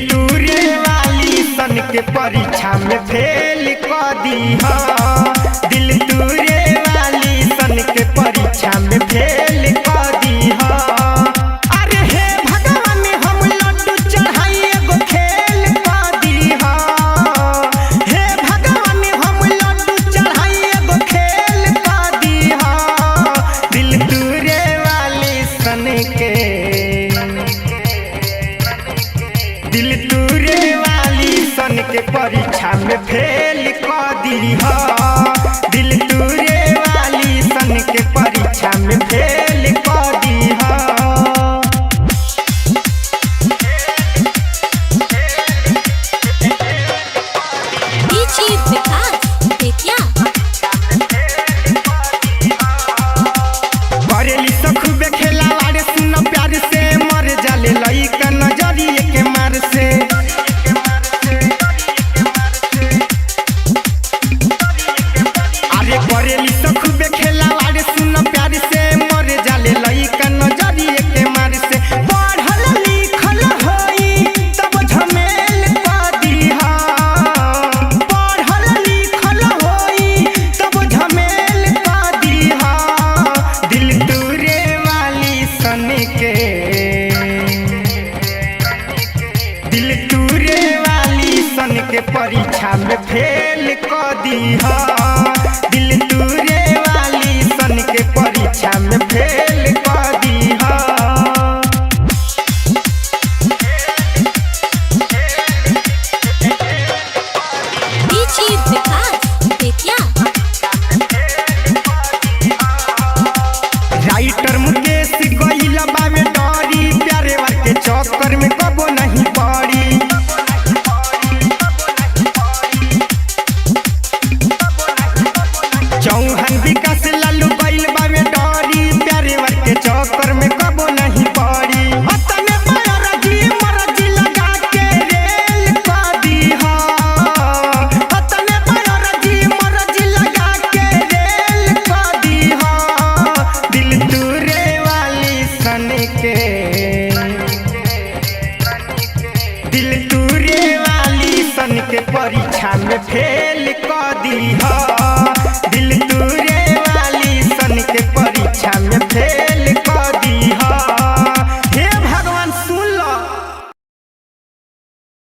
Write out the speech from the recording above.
तूरे वाली सन के परीक्षा में फेल कर दीहा। दिल तूरे वाली सन के परीक्षा में फेल कर दीहा। अरे हे भगवान हम लड्डू चढ़ाई एगो खेल कर दीहा। हे भगवान हम लड्डू चढ़ाई एगो खेल कर दीहा। दिल तूरे वाली सन के दिल तूरे वाली सन के परीक्षा में फेल कर दीहा। दिल तूरे वाली सन के परीक्षा में फेल कर दीहा। बरेली तो खूबे खेला वारे सुन प्यार से मर जाले लइका नजरिए के मार से। अरे बरेली तो खूबे खेला वारे सुन प्यार से मर जाले लइका नजरिए के मार से। पढ़ल लिखल होई तब झमेल कर दीहा। पढ़ल लिखल होई तब झमेल कर दीहा। दिल तूरे वाली सन के दिल तूरे वाली सन के परीक्षा में फेल कर दीहा। दिल तूरे वाली सन के परीक्षा में फेल कर दीहा। राइटर मुकेश गइल बावे डरी प्यारे के चक्कर में कबो नहीं पड़ी। चौहान विकास लालू गइल बावे डरी प्यारे के चक्कर में कबो नहीं पड़ी। अतने मरजी मरजी लगा के रेल कर दीहा। अतने मरजी मरजी लगा के रेल कर दीहा। दिल तूरे वाली सन के दिल तूरे वाली सन के परीक्षा में फेल कर दीहा। दिल तू